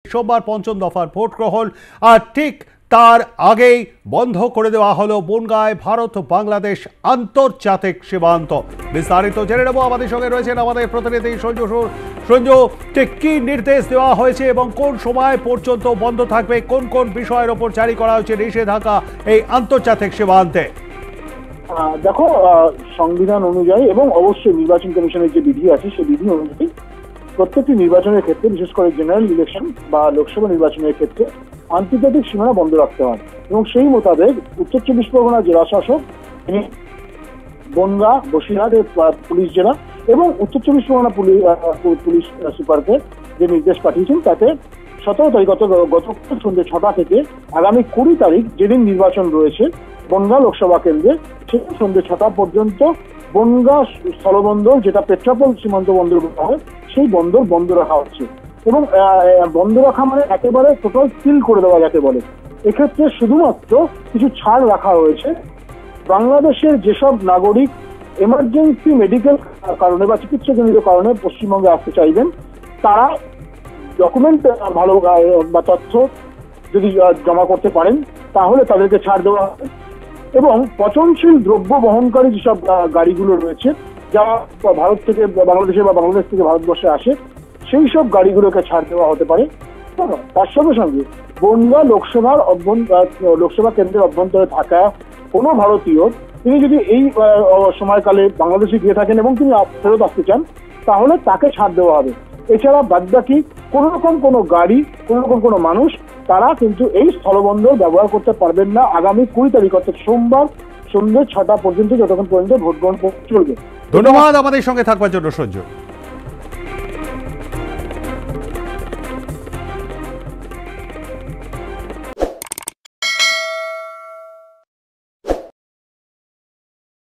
সোমবার পঞ্চম দফার ভোট গ্রহণ আর ঠিক তার আগেই বন্ধ করে দেওয়া হলো বনগাঁয় ভারত বাংলাদেশ আন্তর্জাতিক সীমান্ত। বিস্তারিত জেনে নেব, আমাদের সঙ্গে রয়েছেন আমাদের প্রতিনিধি সঞ্জু। ঠিক কি নির্দেশ দেওয়া হয়েছে এবং কোন সময় পর্যন্ত বন্ধ থাকবে, কোন কোন বিষয়ের ওপর জারি করা হয়েছে নিষেধাজ্ঞা এই আন্তর্জাতিক সীমান্তে? দেখো, সংবিধান অনুযায়ী এবং অবশ্যই নির্বাচন কমিশনের যে বিধি আছে সেই বিধি অনুযায়ী প্রত্যেকটি নির্বাচনের ক্ষেত্রে, বিশেষ করে জেনারেল ইলেকশন বা লোকসভা নির্বাচনের ক্ষেত্রে আন্তর্জাতিক সীমানা বন্ধ রাখতে হয় এবং সেই মোতাবেক উত্তর চব্বিশ পরগনা জেলা শাসক তিনি বনগাঁ, বসিরহাট পুলিশ জেলা এবং উত্তর চব্বিশ পরগনা পুলিশ সুপারকে যে নির্দেশ পাঠিয়েছেন তাতে 17 তারিখ গত সন্ধ্যে 6টা থেকে আগামী 20 তারিখ যেদিন নির্বাচন রয়েছে বনগাঁ লোকসভা কেন্দ্রে সেই সন্ধ্যে 6টা পর্যন্ত বনগাঁ স্থলবন্দর, যেটা পেট্রাপোল সীমান্ত বন্দর বলা হয়, সেই বন্দর বন্ধ রাখা হচ্ছে এবং বন্ধ রাখা মানে একেবারে টোটাল সিল করে দেওয়া যাকে বলে। এক্ষেত্রে শুধুমাত্র কিছু ছাড় রাখা হয়েছে। বাংলাদেশের যেসব নাগরিক এমার্জেন্সি মেডিকেল কারণে বা চিকিৎসাজনিত কারণে পশ্চিমবঙ্গে আসতে চাইবেন তারা ডকুমেন্ট ভালো বা তথ্য যদি জমা করতে পারেন তাহলে তাদেরকে ছাড় দেওয়া হবে এবং পচনশীল দ্রব্য বহনকারী যেসব গাড়িগুলো রয়েছে যা ভারত থেকে বাংলাদেশে বা বাংলাদেশ থেকে ভারতবর্ষে আসে সেই সব গাড়িগুলোকে ছাড় দেওয়া হতে পারে। তার সঙ্গে সঙ্গে বনগাঁ লোকসভা কেন্দ্রের অভ্যন্তরে থাকা কোনো ভারতীয় তিনি যদি এই সময়কালে বাংলাদেশে গিয়ে থাকেন এবং তিনি ফেরত আসতে চান তাহলে তাকে ছাড় দেওয়া হবে। এছাড়া বাদবাকি কোনো রকম কোনো গাড়ি, কোনো রকম কোনো মানুষ তারা কিন্তু এই স্থলবন্দর ব্যবহার করতে পারবেন না আগামী 20 তারিখ অর্থাৎ সোমবার সন্ধ্যে 6টা পর্যন্ত, যতক্ষণ পর্যন্ত ভোট গ্রহণ চলবে। ধন্যবাদ আমাদের সঙ্গে থাকবার জন্য সঞ্জু।